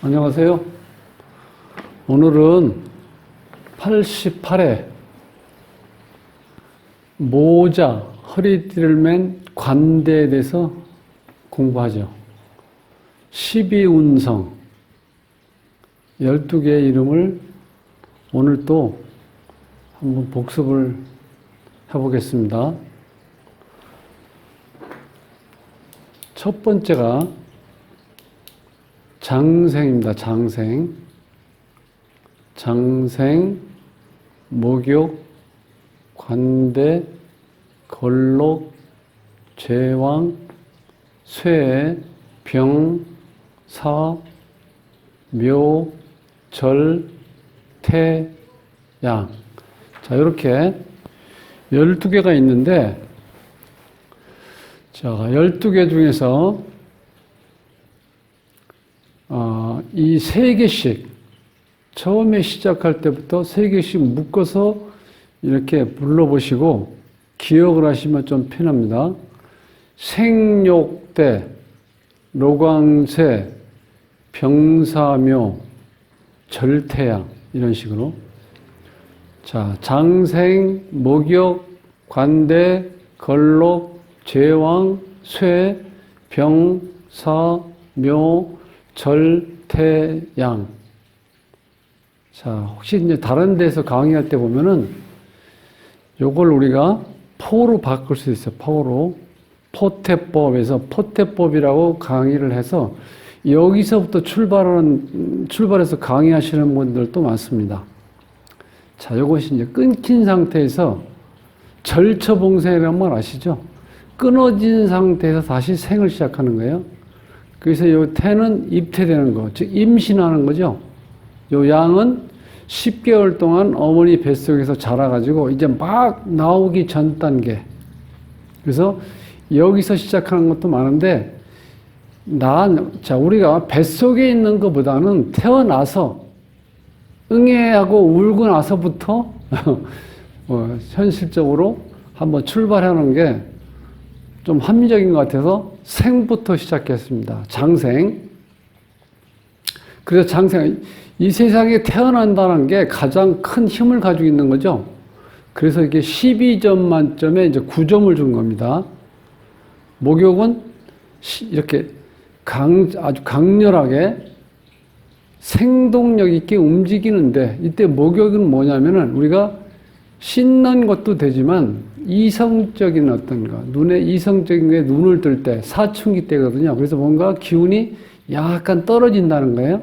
안녕하세요. 오늘은 88회 모자, 허리띠를 맨 관대에 대해서 공부하죠. 12운성 12개의 이름을 오늘 또 한번 복습을 해보겠습니다. 첫 번째가 장생입니다. 장생, 목욕, 관대, 걸록, 제왕, 쇠, 병, 사, 묘, 절, 태, 양. 자, 이렇게 12개가 있는데, 자, 12개 중에서 이 3개씩 처음에 시작할 때부터 3개씩 묶어서 이렇게 불러보시고 기억을 하시면 좀 편합니다. 생욕대, 로광새, 병사묘, 절태양 이런 식으로. 자, 장생, 목욕, 관대, 걸록, 제왕, 쇠, 병, 사, 묘, 절, 태, 양. 자, 혹시 이제 다른 데서 강의할 때 보면은 요걸 우리가 포로 바꿀 수 있어요. 포로. 포태법에서 포태법이라고 강의를 해서 여기서부터 출발해서 강의하시는 분들도 많습니다. 자, 요것이 이제 끊긴 상태에서 절처봉생이라는 말 아시죠? 끊어진 상태에서 다시 생을 시작하는 거예요. 그래서 요 태는 입태되는 거, 즉 임신하는 거죠. 요 양은 10개월 동안 어머니 뱃속에서 자라가지고 이제 막 나오기 전 단계. 그래서 여기서 시작하는 것도 많은데, 자, 우리가 뱃속에 있는 것보다는 태어나서 응애하고 울고 나서부터 현실적으로 한번 출발하는 게 좀 합리적인 것 같아서 생부터 시작했습니다. 장생. 그래서 장생, 이 세상에 태어난다는 게 가장 큰 힘을 가지고 있는 거죠. 그래서 이게 12점 만점에 이제 9점을 준 겁니다. 목욕은 이렇게 아주 강렬하게 생동력 있게 움직이는데, 이때 목욕은 뭐냐면은 우리가 씻는 것도 되지만 이성적인 어떤 거, 눈에 이성적인 게 눈을 뜰 때 사춘기 때거든요. 그래서 뭔가 기운이 약간 떨어진다는 거예요.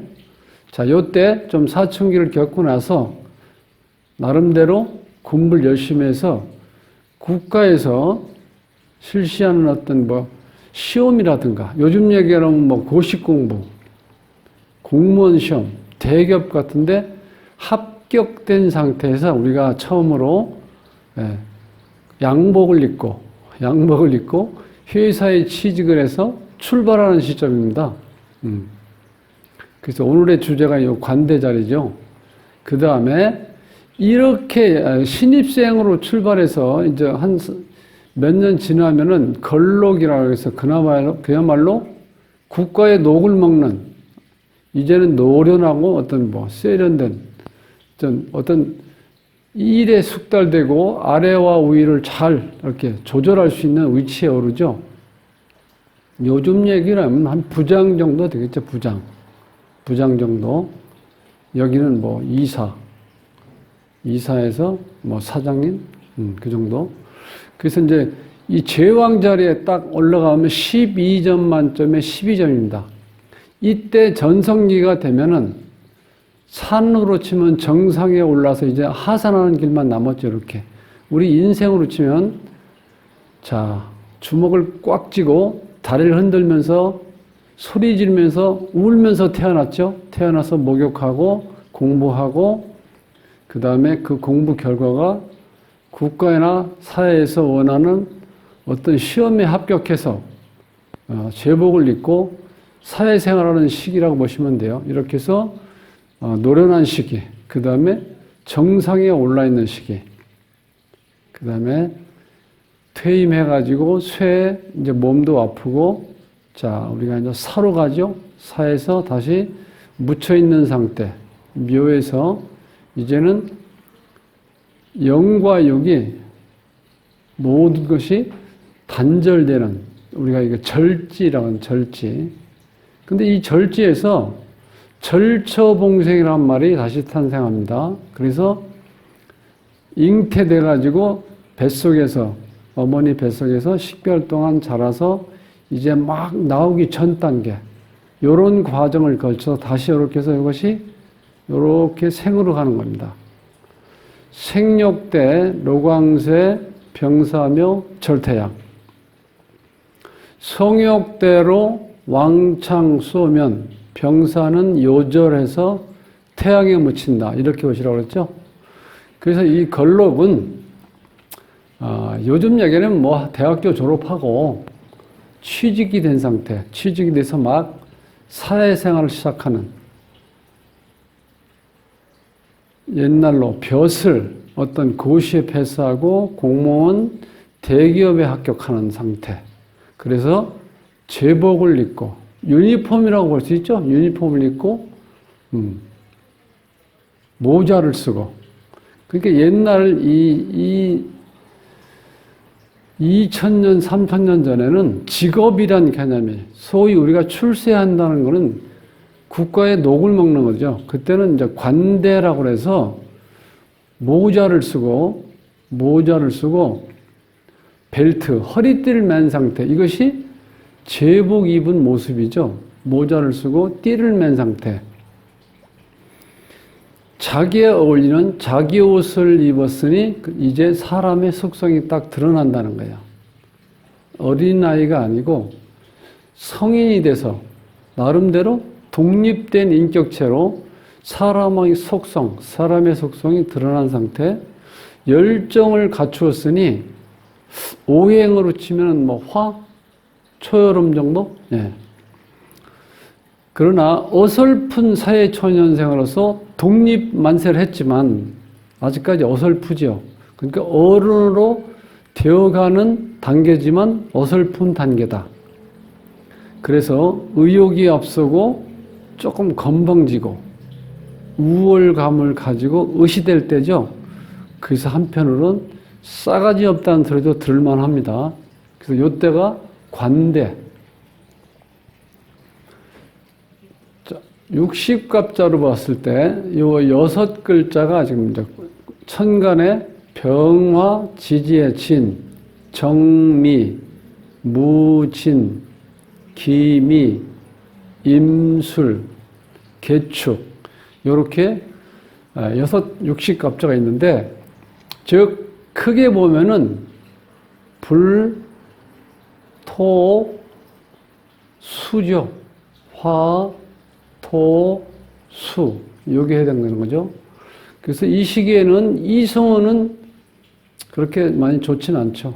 자, 요때 좀 사춘기를 겪고 나서 나름대로 공부를 열심히 해서 국가에서 실시하는 어떤 시험이라든가, 요즘 얘기하면 고시 공부, 공무원 시험, 대기업 같은데 합격된 상태에서 우리가 처음으로 양복을 입고 회사에 취직을 해서 출발하는 시점입니다. 그래서 오늘의 주제가 이 관대 자리죠. 그 다음에 이렇게 신입생으로 출발해서 이제 한 몇 년 지나면은 걸록이라고 해서 그야말로 국가의 녹을 먹는, 이제는 노련하고 어떤 세련된 어떤 일에 숙달되고 아래와 위를 잘 이렇게 조절할 수 있는 위치에 오르죠. 요즘 얘기라면 한 부장 정도 되겠죠. 부장 정도. 여기는 이사에서 사장님, 그 정도. 그래서 이제 이 제왕 자리에 딱 올라가면 12점 만점에 12점입니다. 이때 전성기가 되면은 산으로 치면 정상에 올라서 이제 하산하는 길만 남았죠. 이렇게. 우리 인생으로 치면, 자, 주먹을 꽉 쥐고 다리를 흔들면서 소리 지르면서 울면서 태어났죠. 태어나서 목욕하고 공부하고, 그 다음에 그 공부 결과가 국가나 사회에서 원하는 어떤 시험에 합격해서 제복을 입고 사회생활하는 시기라고 보시면 돼요. 이렇게 해서 노련한 시기, 그 다음에 정상에 올라 있는 시기, 그 다음에 퇴임해가지고 이제 몸도 아프고, 자, 우리가 이제 사로 가죠. 사에서 다시 묻혀있는 상태, 묘에서 이제는 영과 육이 모든 것이 단절되는, 우리가 이거 절지라고 하는 절지. 근데 이 절지에서 절처봉생이라는 말이 다시 탄생합니다. 그래서 잉태돼가지고 뱃속에서, 어머니 뱃속에서 10개월 동안 자라서 이제 막 나오기 전 단계, 요런 과정을 거쳐서 다시 이렇게 해서 이것이 이렇게 생으로 가는 겁니다. 생육대, 로광세, 병사묘, 절태양. 성욕대로 왕창 쏘면 병사는 요절해서 태양에 묻힌다. 이렇게 보시라고 그랬죠. 그래서 이 걸록은 요즘 얘기는 뭐 대학교 졸업하고 취직이 된 상태, 취직이 돼서 막 사회생활을 시작하는, 옛날로 벼슬, 어떤 고시에 패스하고 공무원 대기업에 합격하는 상태. 그래서 제복을 입고, 유니폼이라고 볼 수 있죠? 유니폼을 입고, 모자를 쓰고. 그러니까 옛날 2000년, 3000년 전에는 직업이란 개념이, 소위 우리가 출세한다는 것은 국가의 녹을 먹는 거죠. 그때는 이제 관대라고 해서 모자를 쓰고 벨트, 허리띠를 맨 상태. 이것이 제복 입은 모습이죠. 모자를 쓰고 띠를 맨 상태. 자기에 어울리는 자기 옷을 입었으니 이제 사람의 속성이 딱 드러난다는 거예요. 어린아이가 아니고 성인이 돼서 나름대로 독립된 인격체로 사람의 속성이 드러난 상태, 열정을 갖추었으니 오행으로 치면 초여름 정도? 예. 그러나 어설픈 사회초년생으로서 독립만세를 했지만 아직까지 어설프죠. 그러니까 어른으로 되어가는 단계지만 어설픈 단계다. 그래서 의욕이 앞서고 조금 건방지고 우월감을 가지고 의시될 때죠. 그래서 한편으로는 싸가지 없다는 소리도 들을만합니다. 그래서 이때가 관대. 60갑자로 봤을 때 요 6글자가 지금 이제 천간에 병화, 지지의 진, 정미, 무진, 기미, 임술, 개축, 요렇게 60갑자가 있는데, 즉 크게 보면은 불, 토, 수죠. 화, 토, 수, 요게 해당되는 거죠. 그래서 이 시기에는 이성어는 그렇게 많이 좋지는 않죠.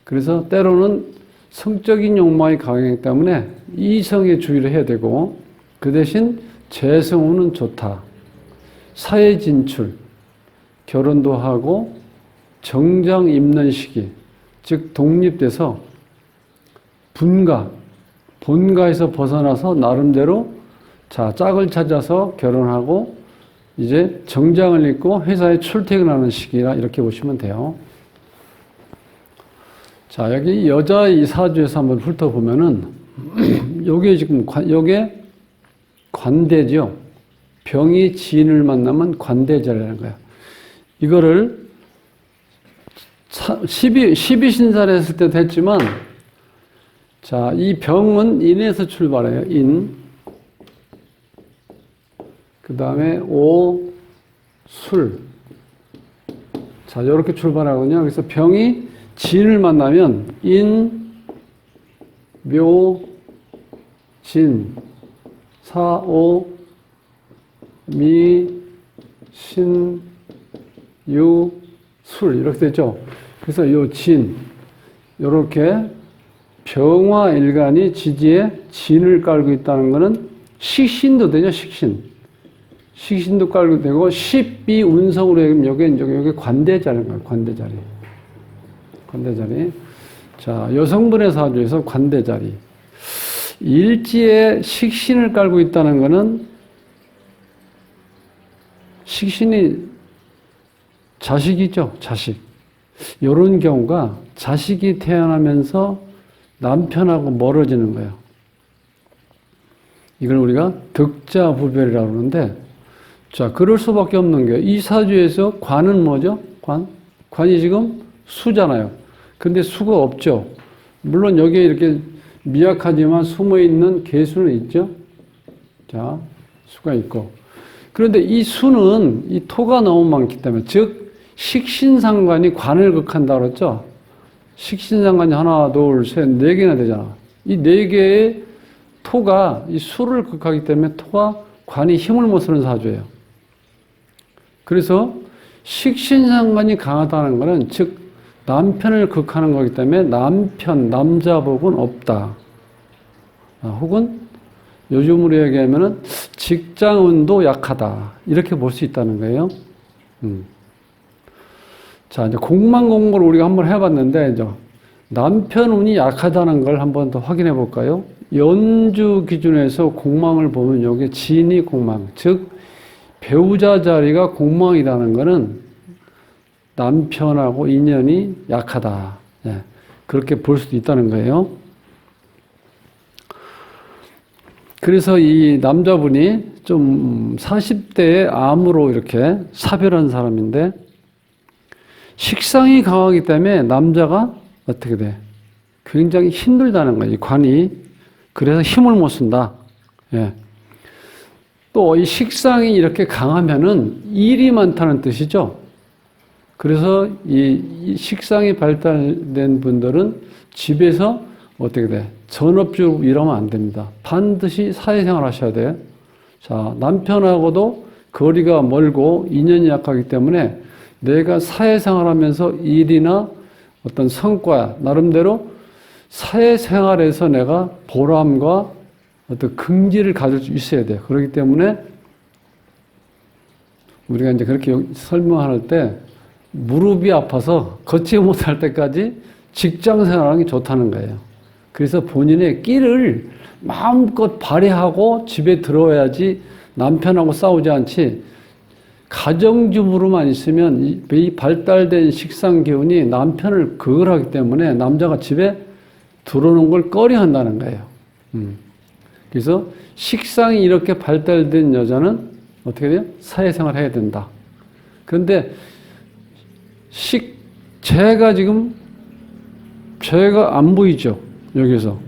그래서 때로는 성적인 욕망이 강하기 때문에 이성에 주의를 해야 되고, 그 대신 재성어는 좋다. 사회 진출, 결혼도 하고 정장 입는 시기, 즉 독립돼서 본가에서 벗어나서 나름대로 짝을 찾아서 결혼하고 이제 정장을 입고 회사에 출퇴근하는 시기라 이렇게 보시면 돼요. 자, 여기 여자 이 사주에서 한번 훑어보면은 요게 지금 요게 관대죠. 병이 진을 만나면 관대자라는 거야. 이거를 12신사를 했을 때도 했지만, 자, 이 병은 인에서 출발해요. 인. 그 다음에 오, 술. 자, 이렇게 출발하거든요. 그래서 병이 진을 만나면 인, 묘, 진, 사, 오, 미, 신, 유, 술 이렇게 되죠. 그래서 요 진, 요렇게 병화 일간이 지지에 진을 깔고 있다는 것은 식신도 되죠. 식신도 깔고 되고, 십비 운성으로 여기면 요게 관대자리인 거예요. 관대자리. 자, 여성분의 사주에서 관대자리. 일지에 식신을 깔고 있다는 것은 식신이 자식이죠, 자식. 이런 경우가 자식이 태어나면서 남편하고 멀어지는 거예요. 이걸 우리가 득자부별이라고 그러는데, 자, 그럴 수밖에 없는 게, 이 사주에서 관은 뭐죠? 관이 지금 수잖아요. 근데 수가 없죠. 물론 여기에 이렇게 미약하지만 숨어있는 개수는 있죠. 자, 수가 있고. 그런데 이 수는 이 토가 너무 많기 때문에, 즉, 식신상관이 관을 극한다고 그랬죠? 식신상관이 하나, 둘, 셋, 네 개나 되잖아. 이 네 개의 토가 이 수를 극하기 때문에 토가 관이 힘을 못 쓰는 사주예요. 그래서 식신상관이 강하다는 것은 즉 남편을 극하는 거기 때문에 남자복은 없다. 혹은 요즘으로 얘기하면은 직장운도 약하다. 이렇게 볼 수 있다는 거예요. 자, 이제 공망공고를 우리가 한번 해봤는데, 이제 남편 운이 약하다는 걸 한번 더 확인해 볼까요? 연주 기준에서 공망을 보면 여기 진이 공망, 즉 배우자 자리가 공망이라는 것은 남편하고 인연이 약하다. 예, 그렇게 볼 수도 있다는 거예요. 그래서 이 남자분이 좀 40대의 암으로 이렇게 사별한 사람인데, 식상이 강하기 때문에 남자가 어떻게 돼? 굉장히 힘들다는 거예요. 이 관이. 그래서 힘을 못 쓴다. 예. 또 이 식상이 이렇게 강하면은 일이 많다는 뜻이죠. 그래서 이 식상이 발달된 분들은 집에서 어떻게 돼? 전업주로 일하면 안 됩니다. 반드시 사회생활 하셔야 돼요. 자, 남편하고도 거리가 멀고 인연이 약하기 때문에 내가 사회생활 하면서 일이나 어떤 성과, 나름대로 사회생활에서 내가 보람과 어떤 긍지를 가질 수 있어야 돼요. 그렇기 때문에 우리가 이제 그렇게 설명할 때 무릎이 아파서 걷지 못할 때까지 직장 생활하는 게 좋다는 거예요. 그래서 본인의 끼를 마음껏 발휘하고 집에 들어와야지 남편하고 싸우지 않지, 가정주부로만 있으면 이 발달된 식상 기운이 남편을 거절하기 때문에 남자가 집에 들어오는 걸 꺼려한다는 거예요. 그래서 식상이 이렇게 발달된 여자는 어떻게 돼요? 사회생활 해야 된다. 그런데 재가 지금, 재가 안 보이죠? 여기서.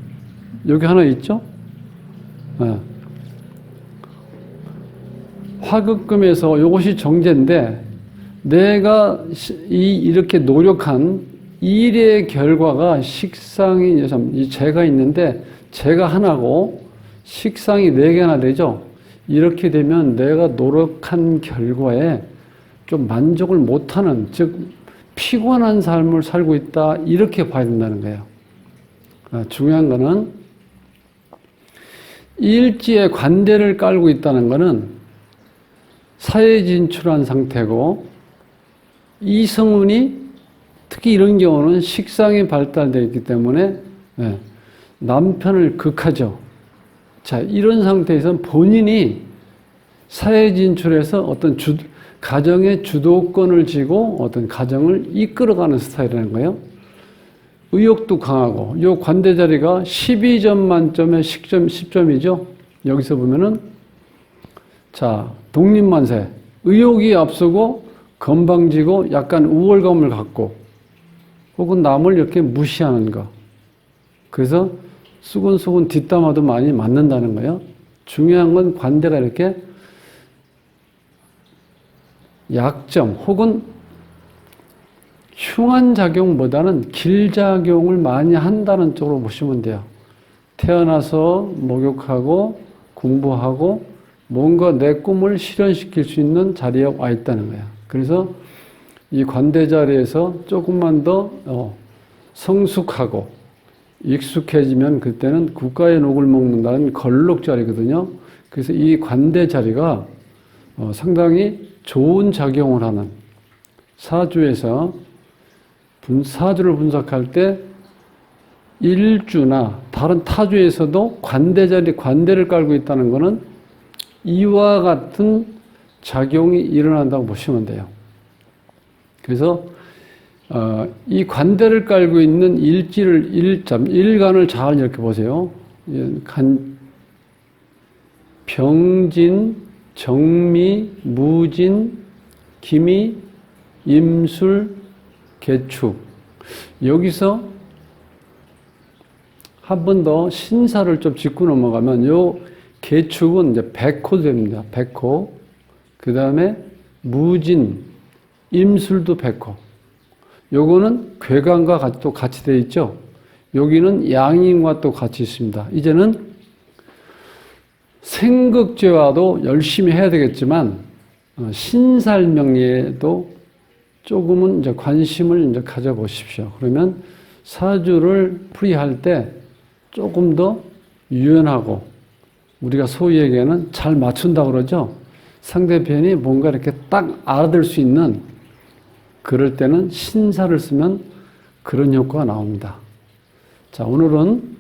여기 하나 있죠? 네. 화극금에서 이것이 정제인데, 내가 이렇게 노력한 일의 결과가 식상이, 이 재가 있는데, 재가 하나고 식상이 4개나 되죠? 이렇게 되면 내가 노력한 결과에 좀 만족을 못하는, 즉 피곤한 삶을 살고 있다, 이렇게 봐야 된다는 거예요. 중요한 거는 일지에 관대를 깔고 있다는 거는 사회 진출한 상태고, 이성운이 특히 이런 경우는 식상이 발달되어 있기 때문에 남편을 극하죠. 자, 이런 상태에서는 본인이 사회 진출해서 어떤 가정의 주도권을 쥐고 어떤 가정을 이끌어가는 스타일이라는 거예요. 의욕도 강하고, 이 관대 자리가 12점 만점에 10점이죠. 여기서 보면은, 자, 독립만세. 의욕이 앞서고, 건방지고, 약간 우월감을 갖고, 혹은 남을 이렇게 무시하는 거. 그래서 수근수근 뒷담화도 많이 맞는다는 거예요. 중요한 건 관대가 이렇게 약점 혹은 흉한 작용보다는 길작용을 많이 한다는 쪽으로 보시면 돼요. 태어나서 목욕하고 공부하고 뭔가 내 꿈을 실현시킬 수 있는 자리에 와 있다는 거예요. 그래서 이 관대 자리에서 조금만 더 성숙하고 익숙해지면 그때는 국가의 녹을 먹는다는 걸록 자리거든요. 그래서 이 관대 자리가 상당히 좋은 작용을 하는, 사주에서 사주를 분석할 때 일주나 다른 타주에서도 관대 자리, 관대를 깔고 있다는 것은 이와 같은 작용이 일어난다고 보시면 돼요. 그래서 이 관대를 깔고 있는 일간을 잘 이렇게 보세요. 병진, 정미, 무진, 기미, 임술, 개축. 여기서 한 번 더 신사를 좀 짚고 넘어가면 요 개축은 이제 백호 됩니다. 백호. 그 다음에 무진, 임술도 백호. 요거는 괴간과 또 같이 되어 있죠. 여기는 양인과 또 같이 있습니다. 이제는 생극제와도 열심히 해야 되겠지만 신살명리에도 조금은 이제 관심을 이제 가져보십시오. 그러면 사주를 풀이할 때 조금 더 유연하고 우리가 소위 얘기하는 잘 맞춘다 그러죠. 상대편이 뭔가 이렇게 딱 알아들 수 있는 그럴 때는 신사를 쓰면 그런 효과가 나옵니다. 자, 오늘은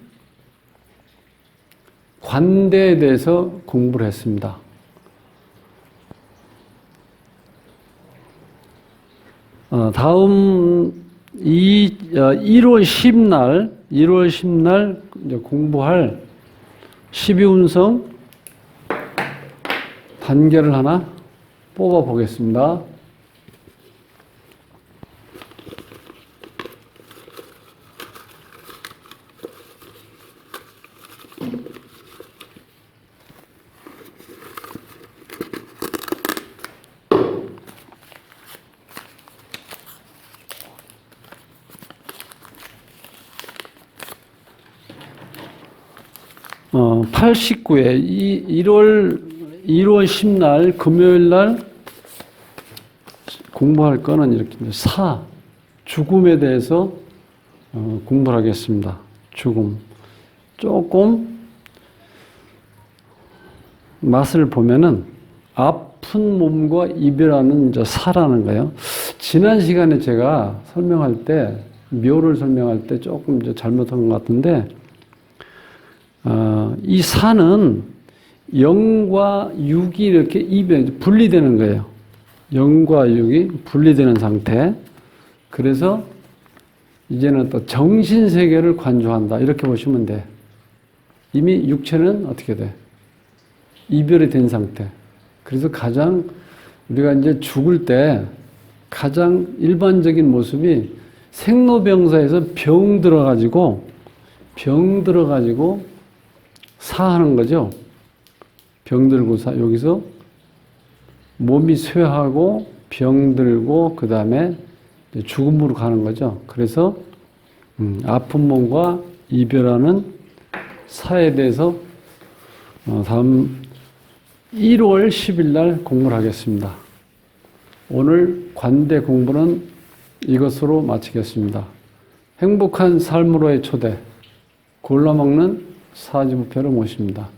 관대에 대해서 공부를 했습니다. 다음 1월 10날 이제 공부할 12운성 단계를 하나 뽑아 보겠습니다. 어, 89회 1월 10날 금요일 날 공부할 거는 이렇게 죽음에 대해서 공부를 하겠습니다. 죽음. 조금 맛을 보면은 아픈 몸과 이별하는 이제 사라는 거예요. 지난 시간에 제가 설명할 때 묘를 설명할 때 조금 이제 잘못한 것 같은데 이 사는 영과 육이 이렇게 분리되는 거예요. 영과 육이 분리되는 상태. 그래서 이제는 또 정신세계를 관조한다. 이렇게 보시면 돼. 이미 육체는 어떻게 돼? 이별이 된 상태. 그래서 가장 우리가 이제 죽을 때 가장 일반적인 모습이 생로병사에서 병 들어가지고 사하는 거죠. 병들고 여기서 몸이 쇠하고 병들고 그 다음에 죽음으로 가는 거죠. 그래서 아픈 몸과 이별하는 사에 대해서 다음 1월 10일 날 공부를 하겠습니다. 오늘 관대 공부는 이것으로 마치겠습니다. 행복한 삶으로의 초대, 골라먹는 사지부패를 모십니다.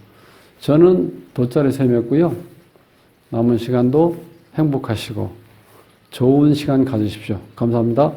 저는 돗자리 셈이었고요. 남은 시간도 행복하시고 좋은 시간 가지십시오. 감사합니다.